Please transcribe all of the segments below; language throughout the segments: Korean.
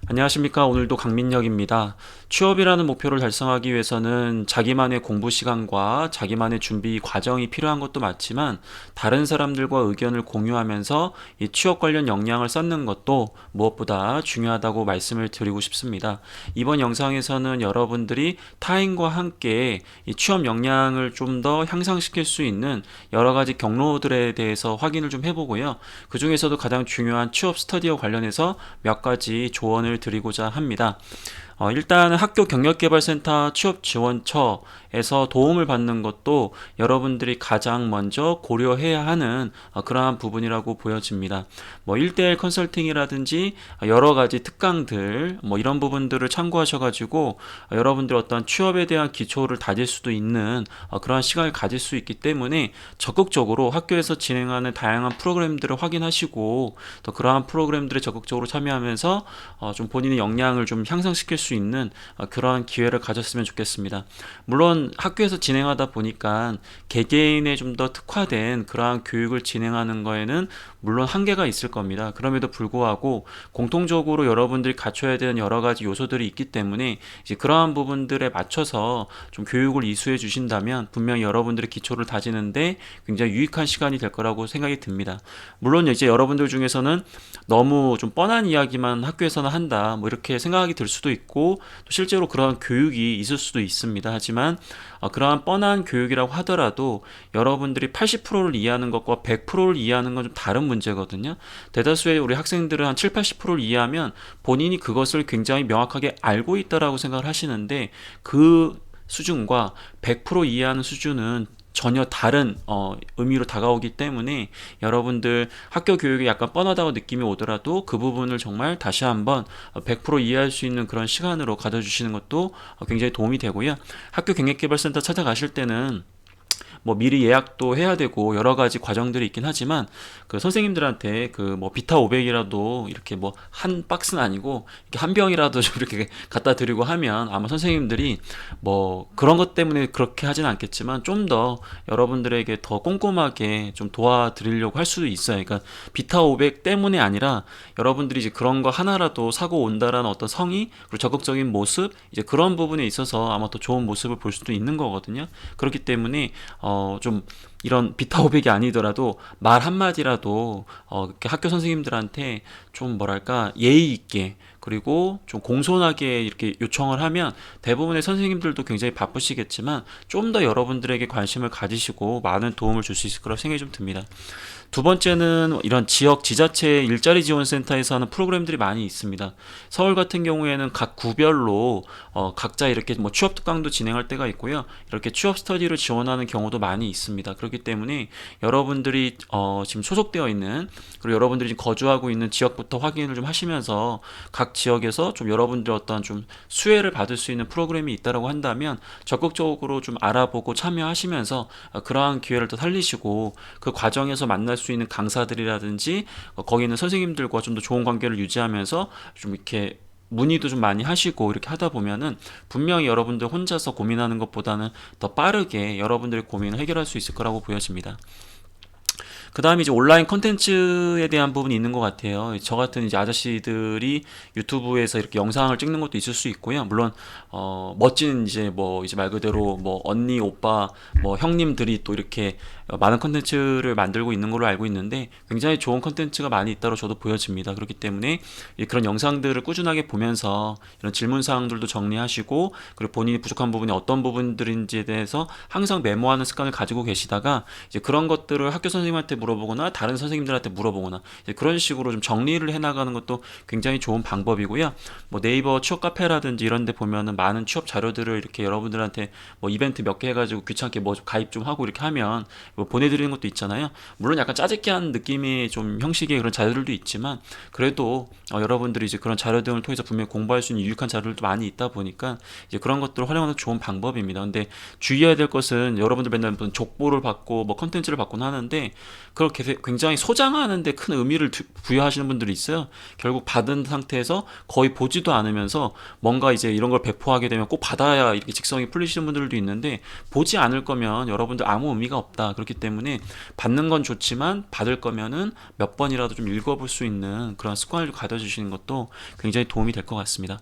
안녕하십니까. 오늘도 강민혁입니다. 취업이라는 목표를 달성하기 위해서는 자기만의 공부 시간과 자기만의 준비 과정이 필요한 것도 맞지만 다른 사람들과 의견을 공유하면서 이 취업 관련 역량을 쌓는 것도 무엇보다 중요하다고 말씀을 드리고 싶습니다. 이번 영상에서는 여러분들이 타인과 함께 이 취업 역량을 좀 더 향상시킬 수 있는 여러 가지 경로들에 대해서 확인을 좀 해보고요. 그 중에서도 가장 중요한 취업 스터디와 관련해서 몇 가지 조언을 드리고자 합니다. 일단 학교 경력개발센터 취업지원처에서 도움을 받는 것도 여러분들이 가장 먼저 고려해야 하는 그러한 부분이라고 보여집니다. 뭐 1대1 컨설팅이라든지 여러 가지 특강들 뭐 이런 부분들을 참고하셔가지고 여러분들 어떤 취업에 대한 기초를 다질 수도 있는 그러한 시간을 가질 수 있기 때문에 적극적으로 학교에서 진행하는 다양한 프로그램들을 확인하시고 또 그러한 프로그램들에 적극적으로 참여하면서 좀 본인의 역량을 좀 향상시킬 수 있는 그러한 기회를 가졌으면 좋겠습니다. 물론 학교에서 진행하다 보니까 개개인의 좀 더 특화된 그러한 교육을 진행하는 거에는 물론 한계가 있을 겁니다. 그럼에도 불구하고 공통적으로 여러분들이 갖춰야 되는 여러 가지 요소들이 있기 때문에 이제 그러한 부분들에 맞춰서 좀 교육을 이수해 주신다면 분명히 여러분들의 기초를 다지는데 굉장히 유익한 시간이 될 거라고 생각이 듭니다. 물론 이제 여러분들 중에서는 너무 좀 뻔한 이야기만 학교에서는 한다 뭐 이렇게 생각이 들 수도 있고 또 실제로 그런 교육이 있을 수도 있습니다. 하지만 그러한 뻔한 교육이라고 하더라도 여러분들이 80%를 이해하는 것과 100%를 이해하는 건 좀 다른 문제거든요. 대다수의 우리 학생들은 한 7, 80%를 이해하면 본인이 그것을 굉장히 명확하게 알고 있다라고 생각을 하시는데 그 수준과 100% 이해하는 수준은 전혀 다른 의미로 다가오기 때문에 여러분들 학교 교육이 약간 뻔하다고 느낌이 오더라도 그 부분을 정말 다시 한번 100% 이해할 수 있는 그런 시간으로 가져주시는 것도 굉장히 도움이 되고요. 학교 경력개발센터 찾아가실 때는 뭐 미리 예약도 해야 되고 여러 가지 과정들이 있긴 하지만 그 선생님들한테 그 뭐 비타 500이라도 이렇게 뭐 한 박스는 아니고 이렇게 한 병이라도 좀 이렇게 갖다 드리고 하면 아마 선생님들이 뭐 그런 것 때문에 그렇게 하진 않겠지만 좀 더 여러분들에게 더 꼼꼼하게 좀 도와드리려고 할 수도 있어요. 그러니까 비타 500 때문에 아니라 여러분들이 이제 그런 거 하나라도 사고 온다라는 어떤 성의 그리고 적극적인 모습 이제 그런 부분에 있어서 아마 더 좋은 모습을 볼 수도 있는 거거든요. 그렇기 때문에 좀 이런 비타오백이 아니더라도 말 한마디라도 이렇게 학교 선생님들한테 좀 뭐랄까 예의 있게 그리고 좀 공손하게 이렇게 요청을 하면 대부분의 선생님들도 굉장히 바쁘시겠지만 좀 더 여러분들에게 관심을 가지시고 많은 도움을 줄 수 있을 거라고 생각이 좀 듭니다. 두 번째는 이런 지역 지자체 일자리 지원센터에서 하는 프로그램들이 많이 있습니다. 서울 같은 경우에는 각 구별로 각자 이렇게 뭐 취업 특강도 진행할 때가 있고요. 이렇게 취업 스터디를 지원하는 경우도 많이 있습니다. 그렇기 때문에 여러분들이 지금 소속되어 있는 그리고 여러분들이 지금 거주하고 있는 지역부터 확인을 좀 하시면서 각 지역에서 좀 여러분들 어떤 좀 수혜를 받을 수 있는 프로그램이 있다라고 한다면 적극적으로 좀 알아보고 참여하시면서 그러한 기회를 더 살리시고 그 과정에서 만날 수 있는 강사들이라든지 거기 있는 선생님들과 좀 더 좋은 관계를 유지하면서 좀 이렇게 문의도 좀 많이 하시고 이렇게 하다 보면은 분명히 여러분들 혼자서 고민하는 것보다는 더 빠르게 여러분들의 고민을 해결할 수 있을 거라고 보여집니다. 그 다음에 이제 온라인 컨텐츠에 대한 부분이 있는 것 같아요. 저 같은 이제 아저씨들이 유튜브에서 이렇게 영상을 찍는 것도 있을 수 있고요. 물론 멋진 이제 뭐 이제 말 그대로 뭐 언니, 오빠, 뭐 형님들이 또 이렇게 많은 컨텐츠를 만들고 있는 걸로 알고 있는데 굉장히 좋은 컨텐츠가 많이 있다고 저도 보여집니다. 그렇기 때문에 그런 영상들을 꾸준하게 보면서 이런 질문 사항들도 정리하시고 그리고 본인이 부족한 부분이 어떤 부분들인지에 대해서 항상 메모하는 습관을 가지고 계시다가 이제 그런 것들을 학교 선생님한테 물어보거나 다른 선생님들한테 물어보거나 이제 그런 식으로 좀 정리를 해나가는 것도 굉장히 좋은 방법이고요. 뭐 네이버 취업 카페라든지 이런 데 보면은 많은 취업 자료들을 이렇게 여러분들한테 뭐 이벤트 몇 개 해가지고 귀찮게 뭐 가입 좀 하고 이렇게 하면 뭐 보내드리는 것도 있잖아요. 물론 약간 짜집기 한 느낌의 좀 형식의 그런 자료들도 있지만 그래도 여러분들이 이제 그런 자료 등을 통해서 분명히 공부할 수 있는 유익한 자료들도 많이 있다 보니까 이제 그런 것들을 활용하는 좋은 방법입니다. 근데 주의해야 될 것은 여러분들 맨날 무슨 족보를 받고 뭐 컨텐츠를 받곤 하는데 그렇게 굉장히 소장하는데 큰 의미를 부여하시는 분들이 있어요. 결국 받은 상태에서 거의 보지도 않으면서 뭔가 이제 이런 걸 배포하게 되면 꼭 받아야 이렇게 직성이 풀리시는 분들도 있는데, 보지 않을 거면 여러분들 아무 의미가 없다. 그렇기 때문에 받는 건 좋지만 받을 거면은 몇 번이라도 좀 읽어볼 수 있는 그런 습관을 가져주시는 것도 굉장히 도움이 될 것 같습니다.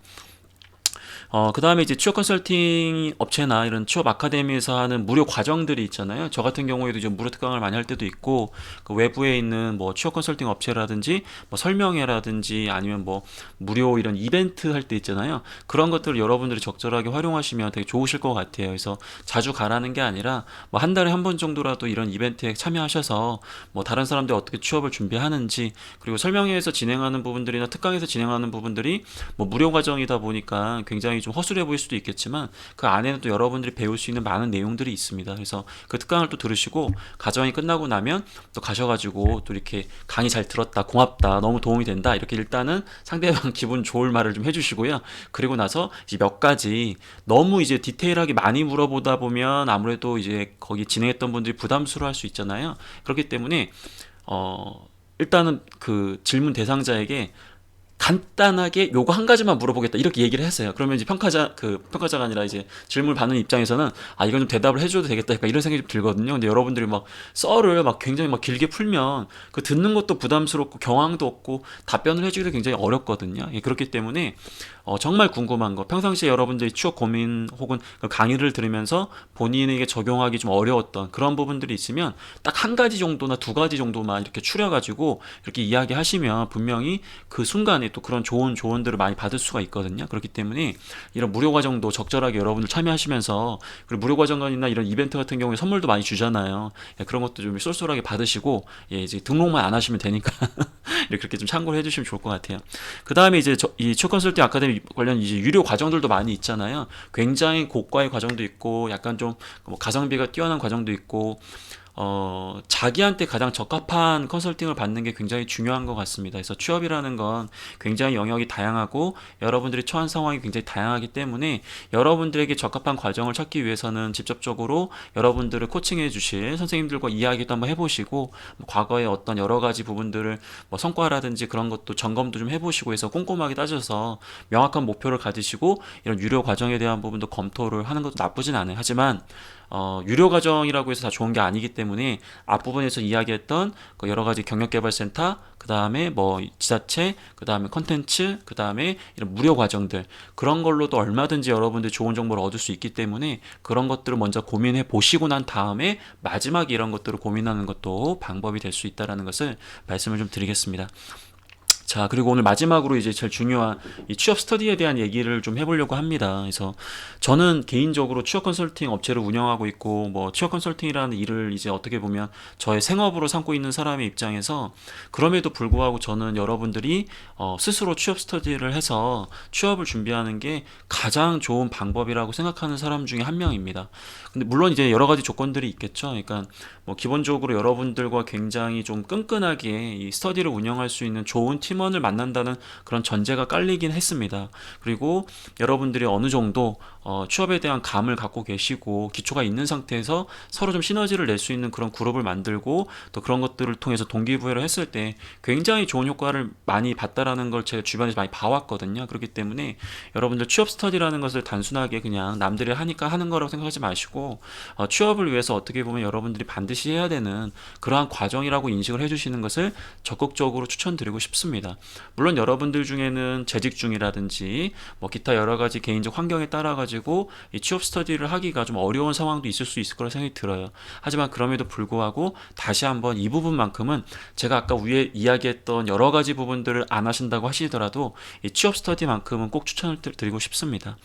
그 다음에 이제 취업 컨설팅 업체나 이런 취업 아카데미에서 하는 무료 과정들이 있잖아요. 저 같은 경우에도 이제 무료 특강을 많이 할 때도 있고, 그 외부에 있는 뭐 취업 컨설팅 업체라든지 뭐 설명회라든지 아니면 뭐 무료 이런 이벤트 할 때 있잖아요. 그런 것들을 여러분들이 적절하게 활용하시면 되게 좋으실 것 같아요. 그래서 자주 가라는 게 아니라 뭐 한 달에 한 번 정도라도 이런 이벤트에 참여하셔서 뭐 다른 사람들이 어떻게 취업을 준비하는지, 그리고 설명회에서 진행하는 부분들이나 특강에서 진행하는 부분들이 뭐 무료 과정이다 보니까 굉장히 좀 허술해 보일 수도 있겠지만, 그 안에는 또 여러분들이 배울 수 있는 많은 내용들이 있습니다. 그래서 그 특강을 또 들으시고 과정이 끝나고 나면 또 가셔가지고 또 이렇게 강의 잘 들었다, 고맙다, 너무 도움이 된다, 이렇게 일단은 상대방 기분 좋을 말을 좀 해주시고요. 그리고 나서 이제 몇 가지 너무 이제 디테일하게 많이 물어보다 보면 아무래도 이제 거기 진행했던 분들이 부담스러워할 수 있잖아요. 그렇기 때문에 일단은 그 질문 대상자에게 간단하게 요거 한 가지만 물어보겠다 이렇게 얘기를 했어요. 그러면 이제 평가자가 아니라 이제 질문을 받는 입장에서는 아, 이건 좀 대답을 해줘도 되겠다, 약간 이런 생각이 좀 들거든요. 근데 여러분들이 막 썰을 막 굉장히 막 길게 풀면 그 듣는 것도 부담스럽고 경황도 없고 답변을 해주기도 굉장히 어렵거든요. 예, 그렇기 때문에 정말 궁금한 거, 평상시에 여러분들이 취업 고민 혹은 그 강의를 들으면서 본인에게 적용하기 좀 어려웠던 그런 부분들이 있으면 딱 한 가지 정도나 두 가지 정도만 이렇게 추려가지고 이렇게 이야기하시면 분명히 그 순간에 또 그런 좋은 조언들을 많이 받을 수가 있거든요. 그렇기 때문에 이런 무료 과정도 적절하게 여러분들 참여하시면서, 그리고 무료 과정이나 이런 이벤트 같은 경우에 선물도 많이 주잖아요. 예, 그런 것도 좀 쏠쏠하게 받으시고, 예, 이제 등록만 안 하시면 되니까 이렇게 좀 참고를 해주시면 좋을 것 같아요. 그 다음에 이제 이 취업 컨설팅 아카데미 관련 이제 유료 과정들도 많이 있잖아요. 굉장히 고가의 과정도 있고, 약간 좀 뭐 가성비가 뛰어난 과정도 있고, 자기한테 가장 적합한 컨설팅을 받는 게 굉장히 중요한 것 같습니다. 그래서 취업이라는 건 굉장히 영역이 다양하고 여러분들이 처한 상황이 굉장히 다양하기 때문에 여러분들에게 적합한 과정을 찾기 위해서는 직접적으로 여러분들을 코칭해 주실 선생님들과 이야기도 한번 해보시고, 뭐 과거의 어떤 여러 가지 부분들을 뭐 성과라든지 그런 것도 점검도 좀 해보시고 해서 꼼꼼하게 따져서 명확한 목표를 가지시고 이런 유료 과정에 대한 부분도 검토를 하는 것도 나쁘진 않아요. 하지만 유료 과정이라고 해서 다 좋은 게 아니기 때문에 앞부분에서 이야기했던 그 여러 가지 경력개발센터, 그 다음에 뭐 지자체, 그 다음에 컨텐츠, 그 다음에 이런 무료 과정들, 그런 걸로도 얼마든지 여러분들이 좋은 정보를 얻을 수 있기 때문에 그런 것들을 먼저 고민해 보시고 난 다음에 마지막에 이런 것들을 고민하는 것도 방법이 될 수 있다는 것을 말씀을 좀 드리겠습니다. 자, 그리고 오늘 마지막으로 이제 제일 중요한 이 취업 스터디에 대한 얘기를 좀 해보려고 합니다. 그래서 저는 개인적으로 취업 컨설팅 업체를 운영하고 있고, 뭐 취업 컨설팅이라는 일을 이제 어떻게 보면 저의 생업으로 삼고 있는 사람의 입장에서, 그럼에도 불구하고 저는 여러분들이 스스로 취업 스터디를 해서 취업을 준비하는 게 가장 좋은 방법이라고 생각하는 사람 중에 한 명입니다. 근데 물론 이제 여러 가지 조건들이 있겠죠. 그러니까 뭐 기본적으로 여러분들과 굉장히 좀 끈끈하게 이 스터디를 운영할 수 있는 좋은 팀원을 만난다는 그런 전제가 깔리긴 했습니다. 그리고 여러분들이 어느 정도 취업에 대한 감을 갖고 계시고 기초가 있는 상태에서 서로 좀 시너지를 낼 수 있는 그런 그룹을 만들고, 또 그런 것들을 통해서 동기부여를 했을 때 굉장히 좋은 효과를 많이 봤다라는 걸 제가 주변에서 많이 봐왔거든요. 그렇기 때문에 여러분들 취업 스터디라는 것을 단순하게 그냥 남들이 하니까 하는 거라고 생각하지 마시고, 취업을 위해서 어떻게 보면 여러분들이 반드시 해야 되는 그러한 과정이라고 인식을 해주시는 것을 적극적으로 추천드리고 싶습니다. 물론 여러분들 중에는 재직 중이라든지 뭐 기타 여러 가지 개인적 환경에 따라 가지고 이 취업 스터디를 하기가 좀 어려운 상황도 있을 수 있을 거라 생각이 들어요. 하지만 그럼에도 불구하고 다시 한번 이 부분만큼은 제가 아까 위에 이야기했던 여러 가지 부분들을 안 하신다고 하시더라도 이 취업 스터디만큼은 꼭 추천을 드리고 싶습니다.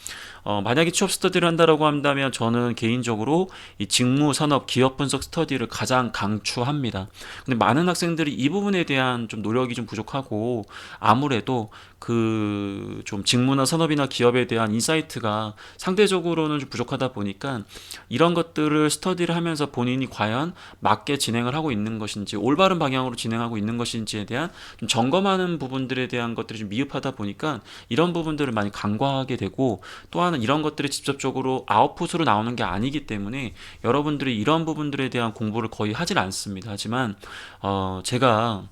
만약에 취업 스터디를 한다라고 한다면 저는 개인적으로 이 직무, 산업, 기업 분석 스터디를 가장 강추합니다. 근데 많은 학생들이 이 부분에 대한 좀 노력이 좀 부족하고, 있고 아무래도 그 좀 직무나 산업이나 기업에 대한 인사이트가 상대적으로는 좀 부족하다 보니까 이런 것들을 스터디를 하면서 본인이 과연 맞게 진행을 하고 있는 것인지 올바른 방향으로 진행하고 있는 것인지에 대한 좀 점검하는 부분들에 대한 것들이 좀 미흡하다 보니까 이런 부분들을 많이 간과하게 되고, 또 하나는 이런 것들이 직접적으로 아웃풋으로 나오는 게 아니기 때문에 여러분들이 이런 부분들에 대한 공부를 거의 하질 않습니다. 하지만 제가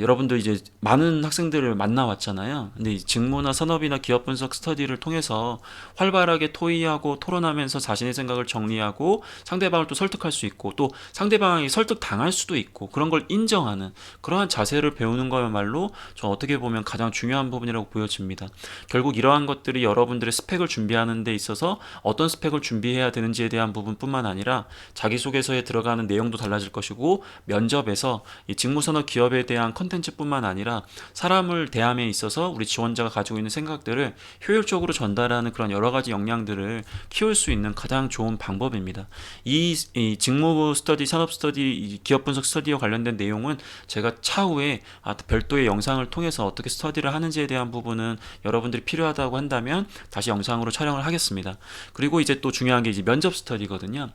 여러분들 이제 많은 학생들을 만나왔잖아요. 근데 이 직무나 산업이나 기업 분석 스터디를 통해서 활발하게 토의하고 토론하면서 자신의 생각을 정리하고 상대방을 또 설득할 수 있고, 또 상대방이 설득당할 수도 있고, 그런 걸 인정하는 그러한 자세를 배우는 거야말로 저 어떻게 보면 가장 중요한 부분이라고 보여집니다. 결국 이러한 것들이 여러분들의 스펙을 준비하는 데 있어서 어떤 스펙을 준비해야 되는지에 대한 부분뿐만 아니라 자기소개서에 들어가는 내용도 달라질 것이고, 면접에서 이 직무산업 기업에 대한 컨텐츠뿐만 아니라 사람을 대함에 있어서 우리 지원자가 가지고 있는 생각들을 효율적으로 전달하는 그런 여러 가지 역량들을 키울 수 있는 가장 좋은 방법입니다. 이 직무 스터디, 산업 스터디, 이 기업 분석 스터디와 관련된 내용은 제가 차후에 별도의 영상을 통해서 어떻게 스터디를 하는지에 대한 부분은 여러분들이 필요하다고 한다면 다시 영상으로 촬영을 하겠습니다. 그리고 이제 또 중요한 게 이제 면접 스터디거든요.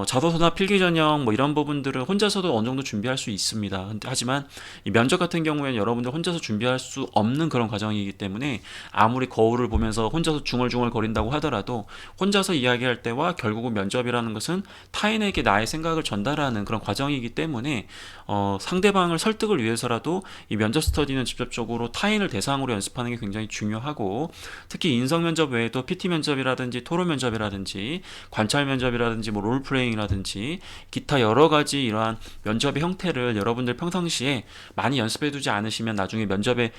자소서나 필기전형 뭐 이런 부분들은 혼자서도 어느 정도 준비할 수 있습니다. 하지만 이 면접 같은 경우에는 여러분들 혼자서 준비할 수 없는 그런 과정이기 때문에 아무리 거울을 보면서 혼자서 중얼중얼 거린다고 하더라도 혼자서 이야기할 때와 결국은 면접이라는 것은 타인에게 나의 생각을 전달하는 그런 과정이기 때문에 상대방을 설득을 위해서라도 이 면접 스터디는 직접적으로 타인을 대상으로 연습하는 게 굉장히 중요하고, 특히 인성 면접 외에도 PT 면접이라든지 토론 면접이라든지 관찰 면접이라든지 뭐 롤플레잉이라든지 기타 여러 가지 이러한 면접의 형태를 여러분들 평상시에 많이 연습해 두지 않으시면 나중에 면접에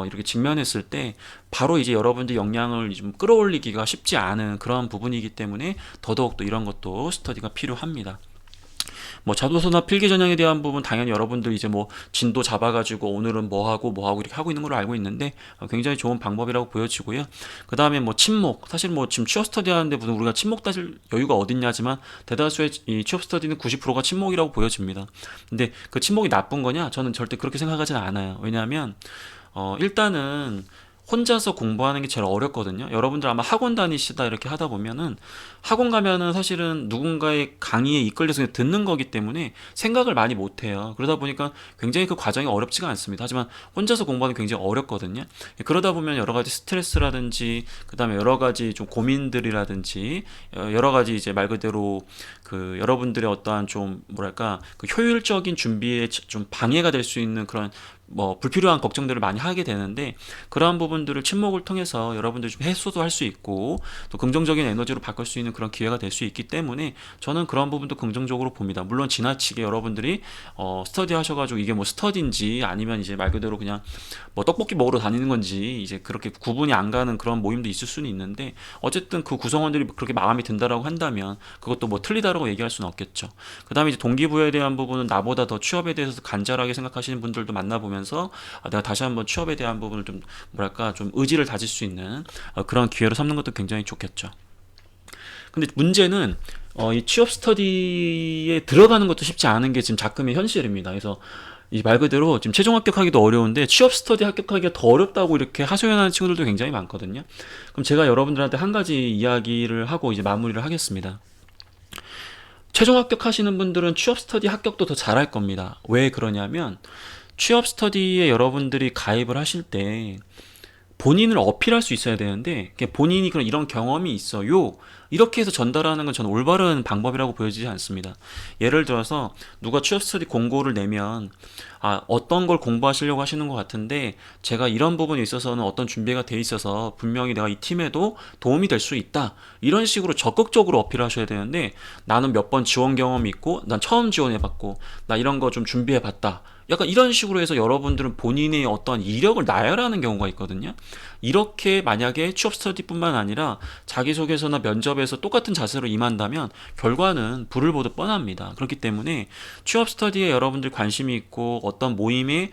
이렇게 직면했을 때 바로 이제 여러분들 역량을 좀 끌어올리기가 쉽지 않은 그런 부분이기 때문에 더더욱 또 이런 것도 스터디가 필요합니다. 뭐 자소서나 필기 전형에 대한 부분 당연히 여러분들 이제 뭐 진도 잡아가지고 오늘은 뭐 하고 이렇게 하고 있는 걸로 알고 있는데 굉장히 좋은 방법이라고 보여지고요. 그 다음에 뭐 친목, 사실 뭐 지금 취업 스터디 하는데 무슨 우리가 친목 따질 여유가 어딨냐지만 대다수의 이 취업 스터디는 90%가 친목이라고 보여집니다. 근데 그 친목이 나쁜 거냐? 저는 절대 그렇게 생각하지는 않아요. 왜냐하면 일단은 혼자서 공부하는 게 제일 어렵거든요. 여러분들 아마 학원 다니시다 이렇게 하다 보면은 학원 가면은 사실은 누군가의 강의에 이끌려서 그냥 듣는 거기 때문에 생각을 많이 못 해요. 그러다 보니까 굉장히 그 과정이 어렵지가 않습니다. 하지만 혼자서 공부하는 게 굉장히 어렵거든요. 그러다 보면 여러 가지 스트레스라든지 그다음에 여러 가지 좀 고민들이라든지 여러 가지 이제 말 그대로 그 여러분들의 어떠한 좀 뭐랄까 그 효율적인 준비에 좀 방해가 될 수 있는 그런 뭐 불필요한 걱정들을 많이 하게 되는데, 그러한 부분들을 친목을 통해서 여러분들이 좀 해소도 할 수 있고 또 긍정적인 에너지로 바꿀 수 있는 그런 기회가 될 수 있기 때문에 저는 그런 부분도 긍정적으로 봅니다. 물론 지나치게 여러분들이 스터디 하셔가지고 이게 뭐 스터디인지 아니면 이제 말 그대로 그냥 뭐 떡볶이 먹으러 다니는 건지 이제 그렇게 구분이 안 가는 그런 모임도 있을 수는 있는데, 어쨌든 그 구성원들이 그렇게 마음이 든다라고 한다면 그것도 뭐 틀리다라고 얘기할 수는 없겠죠. 그 다음에 이제 동기부여에 대한 부분은 나보다 더 취업에 대해서 간절하게 생각하시는 분들도 만나보면 내가 다시 한번 취업에 대한 부분을 좀 뭐랄까 좀 의지를 다질 수 있는 그런 기회로 삼는 것도 굉장히 좋겠죠. 근데 문제는 이 취업 스터디에 들어가는 것도 쉽지 않은 게 지금 작금의 현실입니다. 그래서 이 말 그대로 지금 최종 합격하기도 어려운데 취업 스터디 합격하기가 더 어렵다고 이렇게 하소연하는 친구들도 굉장히 많거든요. 그럼 제가 여러분들한테 한 가지 이야기를 하고 이제 마무리를 하겠습니다. 최종 합격하시는 분들은 취업 스터디 합격도 더 잘할 겁니다. 왜 그러냐면 취업 스터디에 여러분들이 가입을 하실 때 본인을 어필할 수 있어야 되는데 본인이 그런 이런 경험이 있어요 이렇게 해서 전달하는 건 저는 올바른 방법이라고 보여지지 않습니다. 예를 들어서 누가 취업 스터디 공고를 내면 어떤 걸 공부하시려고 하시는 것 같은데 제가 이런 부분에 있어서는 어떤 준비가 돼 있어서 분명히 내가 이 팀에도 도움이 될 수 있다 이런 식으로 적극적으로 어필하셔야 되는데, 나는 몇 번 지원 경험이 있고 난 처음 지원해봤고 나 이런 거 좀 준비해봤다 약간 이런 식으로 해서 여러분들은 본인의 어떠한 이력을 나열하는 경우가 있거든요. 이렇게 만약에 취업 스터디뿐만 아니라 자기소개서나 면접에서 똑같은 자세로 임한다면 결과는 불을 보듯 뻔합니다. 그렇기 때문에 취업 스터디에 여러분들 관심이 있고 어떤 모임에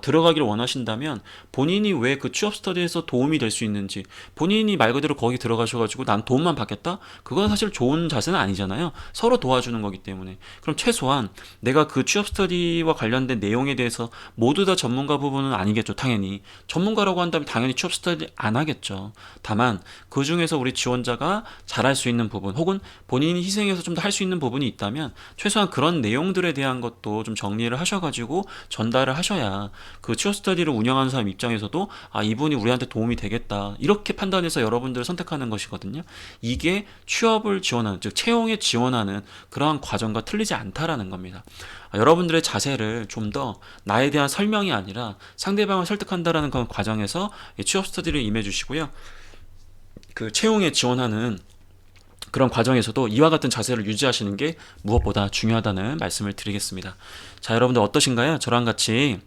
들어가기를 원하신다면 본인이 왜 그 취업 스터디에서 도움이 될 수 있는지, 본인이 말 그대로 거기 들어가셔가지고 난 도움만 받겠다? 그건 사실 좋은 자세는 아니잖아요. 서로 도와주는 거기 때문에. 그럼 최소한 내가 그 취업 스터디와 관련된 내용에 대해서 모두 다 전문가 부분은 아니겠죠. 당연히 전문가라고 한다면 당연히 취업 스터디 안 하겠죠. 다만 그 중에서 우리 지원자가 잘할 수 있는 부분 혹은 본인이 희생해서 좀 더 할 수 있는 부분이 있다면 최소한 그런 내용들에 대한 것도 좀 정리를 하셔가지고 전달을 하셔야 그 취업 스터디를 운영하는 사람 입장에서도 아, 이분이 우리한테 도움이 되겠다 이렇게 판단해서 여러분들을 선택하는 것이거든요. 이게 취업을 지원하는, 즉 채용에 지원하는 그러한 과정과 틀리지 않다라는 겁니다. 여러분들의 자세를 좀 더 나에 대한 설명이 아니라 상대방을 설득한다라는 그런 과정에서 취업 스터디를 임해 주시고요. 그 채용에 지원하는 그런 과정에서도 이와 같은 자세를 유지하시는 게 무엇보다 중요하다는 말씀을 드리겠습니다. 자, 여러분들 어떠신가요? 저랑 같이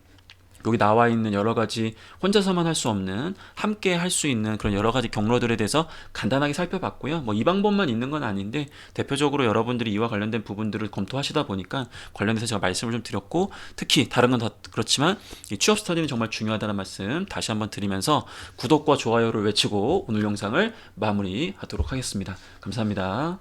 여기 나와 있는 여러 가지 혼자서만 할 수 없는 함께 할 수 있는 그런 여러 가지 경로들에 대해서 간단하게 살펴봤고요. 뭐 이 방법만 있는 건 아닌데 대표적으로 여러분들이 이와 관련된 부분들을 검토하시다 보니까 관련해서 제가 말씀을 좀 드렸고 특히 다른 건 다 그렇지만 이 취업 스터디는 정말 중요하다는 말씀 다시 한번 드리면서 구독과 좋아요를 외치고 오늘 영상을 마무리하도록 하겠습니다. 감사합니다.